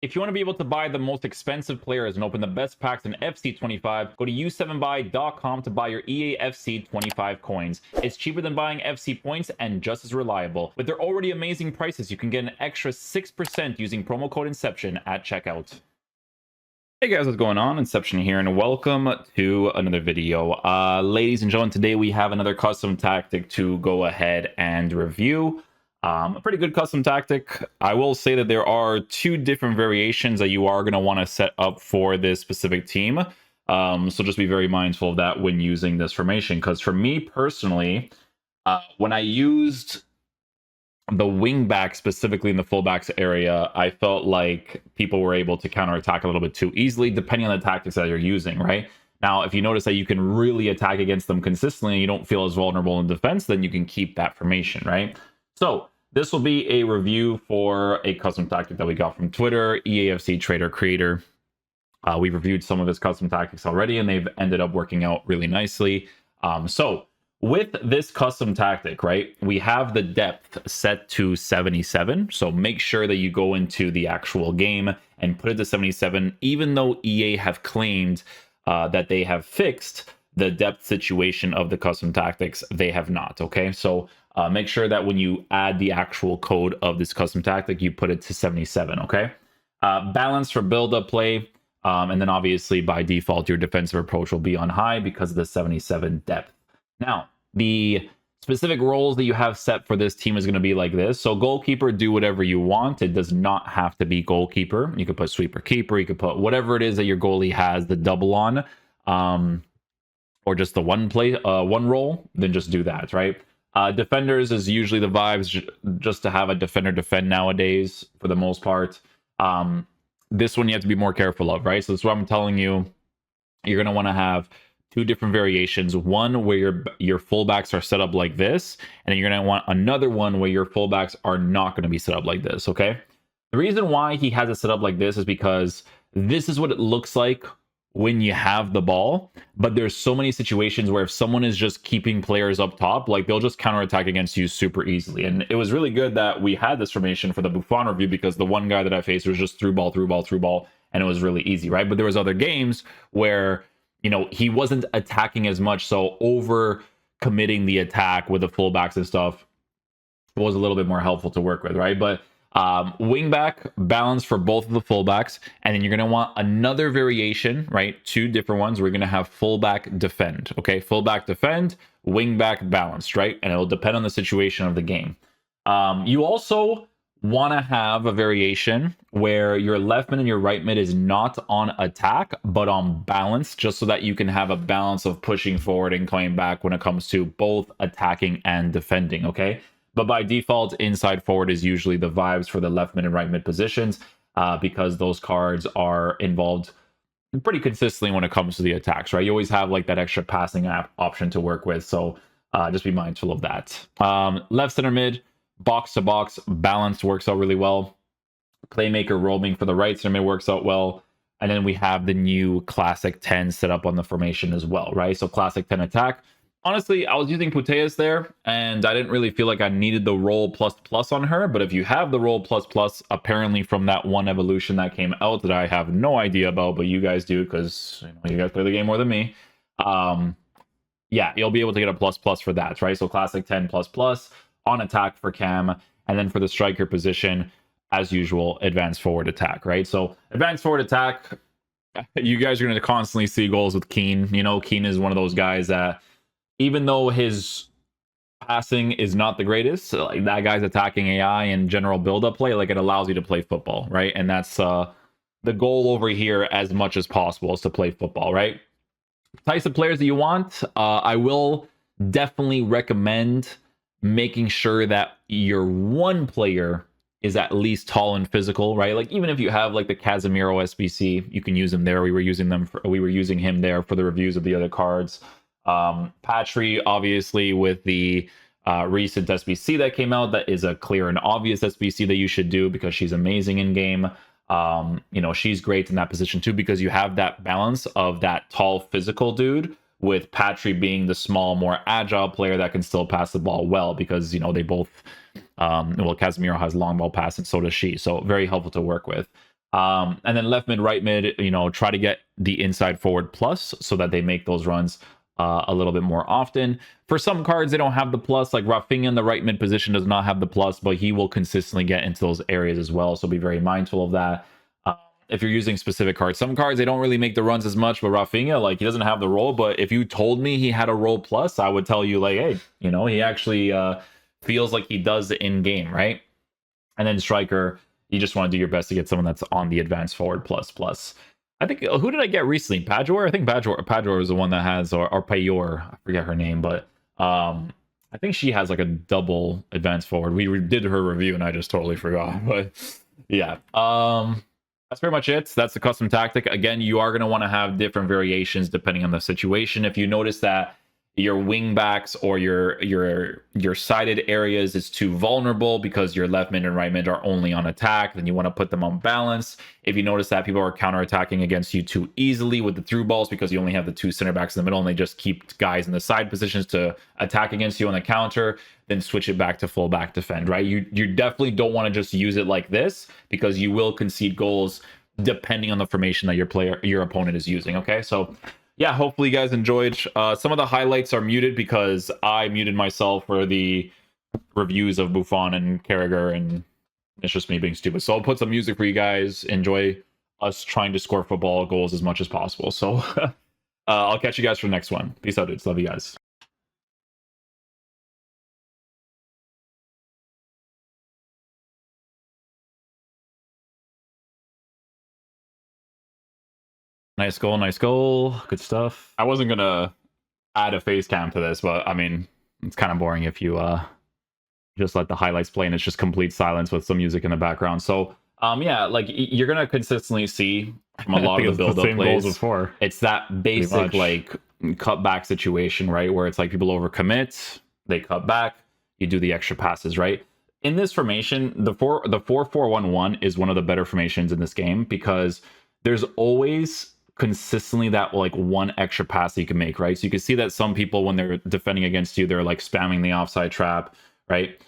If you want to be able to buy the most expensive players and open the best packs in FC25, go to u7buy.com to buy your EA FC25 coins. It's cheaper than buying FC points and just as reliable. With their already amazing prices, you can get an extra 6% using promo code Inception at checkout. Hey guys, what's going on? Inception here, and welcome to another video. Ladies and gentlemen, today we have another custom tactic to go ahead and review. A pretty good custom tactic. I will say that there are two different variations that you are going to want to set up for this specific team. So just be very mindful of that when using this formation, because for me personally, when I used the wing back specifically in the fullbacks area, I felt like people were able to counterattack a little bit too easily, depending on the tactics that you're using, right? Now, if you notice that you can really attack against them consistently and you don't feel as vulnerable in defense, then you can keep that formation, right? So this will be a review for a custom tactic that we got from Twitter, EAFC Trader Creator. We've reviewed some of his custom tactics already, and they've ended up working out really nicely. So with this custom tactic, right, we have the depth set to 77. So make sure that you go into the actual game and put it to 77, even though EA have claimed that they have fixed the depth situation of the custom tactics, they have not. Okay, so make sure that when you add the actual code of this custom tactic, you put it to 77. Okay, balance for build-up play, and then obviously by default your defensive approach will be on high because of the 77 depth. Now, the specific roles that you have set for this team is going to be like this. So goalkeeper, do whatever you want. It does not have to be goalkeeper. You could put sweeper keeper. You could put whatever it is that your goalie has the double on, or just the one role. Then just do that, right? Defenders is usually the vibes, just to have a defender defend nowadays for the most part. This one you have to be more careful of, right? So that's what I'm telling you. You're going to want to have two different variations. One where your fullbacks are set up like this, and then you're going to want another one where your fullbacks are not going to be set up like this, okay? The reason why he has it set up like this is because this is what it looks like when you have the ball, but there's so many situations where if someone is just keeping players up top, like they'll just counterattack against you super easily. And it was really good that we had this formation for the Buffon review, because the one guy that I faced was just through ball, and it was really easy, right? But there was other games where, you know, he wasn't attacking as much, so over committing the attack with the fullbacks and stuff was a little bit more helpful to work with, right? But wing back balance for both of the fullbacks, and then you're going to want another variation, right? Two different ones. We're going to have fullback defend, okay? Fullback defend, wing back balanced, right? And it'll depend on the situation of the game. You also want to have a variation where your left mid and your right mid is not on attack but on balance, just so that you can have a balance of pushing forward and coming back when it comes to both attacking and defending, okay? But by default, inside forward is usually the vibes for the left mid and right mid positions, because those cards are involved pretty consistently when it comes to the attacks, right? You always have like that extra passing option to work with, so just be mindful of that. Left center mid, box to box, balanced works out really well. Playmaker roaming for the right center mid works out well. And then we have the new classic 10 set up on the formation as well, right? So classic 10 attack. Honestly, I was using Puteas there, and I didn't really feel like I needed the roll plus on her. But if you have the roll plus, apparently from that one evolution that came out that I have no idea about, but you guys do, because you guys play the game more than me. Yeah, you'll be able to get a plus for that, right? So classic 10 plus on attack for Cam, and then for the striker position, as usual, advanced forward attack, right? So advanced forward attack, you guys are going to constantly see goals with Keane. You know, Keane is one of those guys that, even though his passing is not the greatest, like that guy's attacking AI and general build-up play, like it allows you to play football, right? And that's the goal over here as much as possible, is to play football, right? Types of players that you want, I will definitely recommend making sure that your one player is at least tall and physical, right? Like even if you have like the Casemiro SBC, you can use him there. We were using him there for the reviews of the other cards. Patry, obviously, with the recent SBC that came out, that is a clear and obvious SBC that you should do because she's amazing in game. You know, she's great in that position too, because you have that balance of that tall physical dude with Patry being the small, more agile player that can still pass the ball well, because, you know, they both, well, Casemiro has long ball pass and so does she. So very helpful to work with. And then left mid, right mid, you know, try to get the inside forward plus so that they make those runs a little bit more often. For some cards, they don't have the plus, like Rafinha in the right mid position does not have the plus, but he will consistently get into those areas as well. So be very mindful of that. If you're using specific cards, some cards, they don't really make the runs as much, but Rafinha, like, he doesn't have the role. But if you told me he had a role plus, I would tell you, like, hey, you know, he actually feels like he does in game, right? And then striker, you just want to do your best to get someone that's on the advanced forward plus. I think, who did I get recently? Pajor? I think Pajor is the one that has, or Payor, I forget her name, but I think she has like a double advanced forward. We did her review and I just totally forgot. But yeah, that's pretty much it. That's the custom tactic. Again, you are going to want to have different variations depending on the situation. If you notice that your wing backs or your sided areas is too vulnerable because your left mid and right mid are only on attack, then you want to put them on balance. If you notice that people are counterattacking against you too easily with the through balls because you only have the two center backs in the middle and they just keep guys in the side positions to attack against you on the counter, then switch it back to full back defend, right? You definitely don't want to just use it like this because you will concede goals depending on the formation that your opponent is using. Okay, so yeah, hopefully you guys enjoyed. Some of the highlights are muted because I muted myself for the reviews of Buffon and Carragher, and it's just me being stupid. So I'll put some music for you guys. Enjoy us trying to score football goals as much as possible. So I'll catch you guys for the next one. Peace out, dudes. Love you guys. Nice goal, nice goal. Good stuff. I wasn't gonna add a face cam to this, but I mean, it's kind of boring if you just let the highlights play and it's just complete silence with some music in the background. So yeah, like you're gonna consistently see from a lot of the build-up plays before. It's that basic like cutback situation, right? Where it's like people overcommit, they cut back, you do the extra passes, right? In this formation, the 4-4-1-1 is one of the better formations in this game because there's always consistently that like one extra pass that you can make, right? So you can see that some people, when they're defending against you, they're like spamming the offside trap, right?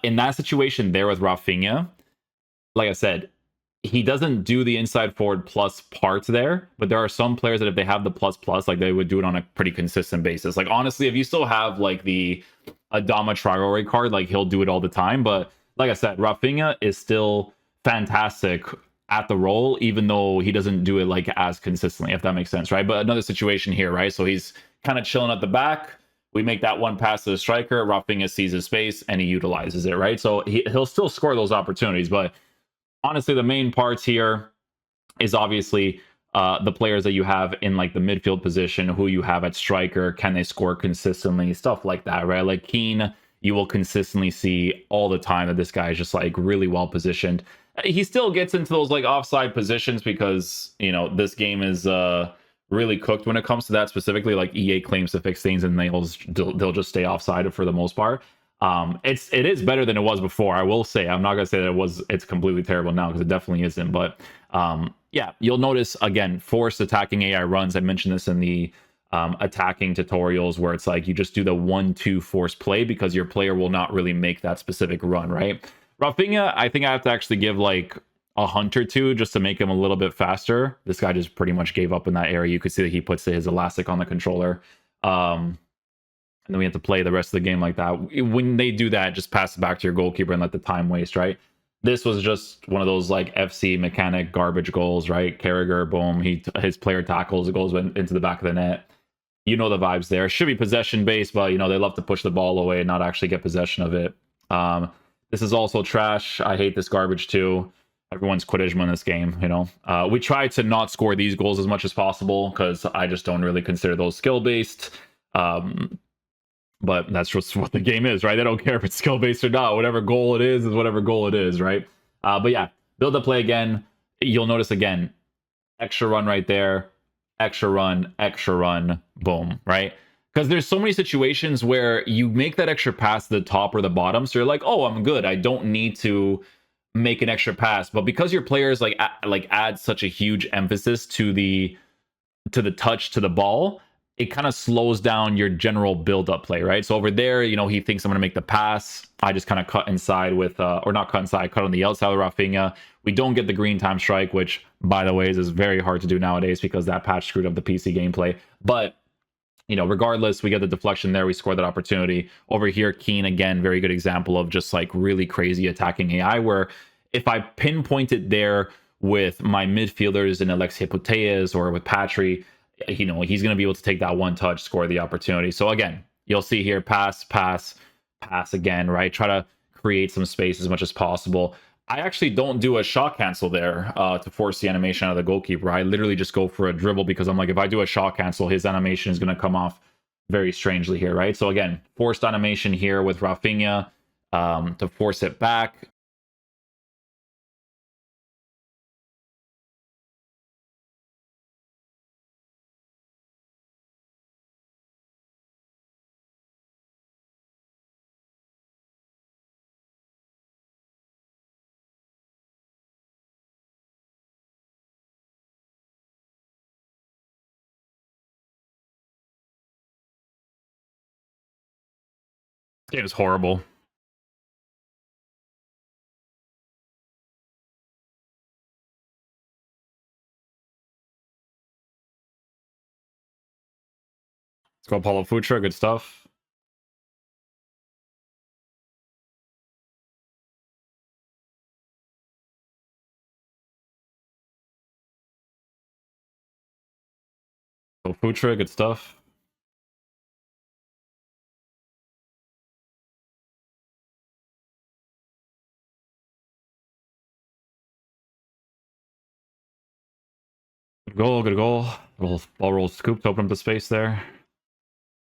In that situation there with Rafinha, like I said, he doesn't do the inside forward plus parts there, but there are some players that if they have the plus, like they would do it on a pretty consistent basis. Like honestly, if you still have like the Adama Traore card, like he'll do it all the time. But like I said, Rafinha is still fantastic at the role, even though he doesn't do it like as consistently, if that makes sense, right? But another situation here, right? So he's kind of chilling at the back. We make that one pass to the striker. Rafinha sees his space and he utilizes it, right? So he'll still score those opportunities. But honestly, the main parts here is obviously the players that you have in like the midfield position, who you have at striker, can they score consistently, stuff like that, right? Like Keane, you will consistently see all the time that this guy is just like really well positioned. He still gets into those like offside positions because, you know, this game is really cooked when it comes to that specifically. Like EA claims to fix things and they'll just stay offside for the most part. It is better than it was before, I will say. I'm not gonna say that it's completely terrible now because it definitely isn't. But yeah, you'll notice again, forced attacking AI runs. I mentioned this in the attacking tutorials where it's like you just do the 1-2 force play because your player will not really make that specific run, right? Rafinha, I think I have to actually give like a hunt or two just to make him a little bit faster. This guy just pretty much gave up in that area. You could see that he puts his elastic on the controller. And then we have to play the rest of the game like that. When they do that, just pass it back to your goalkeeper and let the time waste, right? This was just one of those like FC mechanic garbage goals, right? Carragher, boom, his player tackles, it goes into the back of the net. You know the vibes there. Should be possession based, but you know they love to push the ball away and not actually get possession of it. This is also trash. I hate this garbage too. Everyone's Quaresma in this game, you know. We try to not score these goals as much as possible because I just don't really consider those skill-based. But that's just what the game is, right? They don't care if it's skill-based or not. Whatever goal it is whatever goal it is, right? But yeah, build the play again. You'll notice again, extra run right there, extra run, boom, right? Because there's so many situations where you make that extra pass to the top or the bottom, so you're like, oh, I'm good. I don't need to make an extra pass. But because your players like add such a huge emphasis to the touch to the ball, it kind of slows down your general build-up play, right? So over there, you know, he thinks I'm going to make the pass. I just kind of cut inside with, or not cut inside, cut on the outside of Rafinha. We don't get the green time strike, which, by the way, is very hard to do nowadays because that patch screwed up the PC gameplay. But regardless, we get the deflection there. We score that opportunity. Over here, Keen, again, very good example of just like really crazy attacking AI, where if I pinpoint it there with my midfielders in Alexia Putellas or with Patry, he's going to be able to take that one touch, score the opportunity. So again, you'll see here, pass, pass, pass again, right? Try to create some space as much as possible. I actually don't do a shot cancel there to force the animation out of the goalkeeper. I literally just go for a dribble because I'm like, if I do a shot cancel, his animation is going to come off very strangely here, right? So again, forced animation here with Rafinha to force it back. This game is horrible. Let's go Paulo Futre, good stuff. Paulo Futre, good stuff. Good goal, good goal. Little ball roll scoop to open up the space there.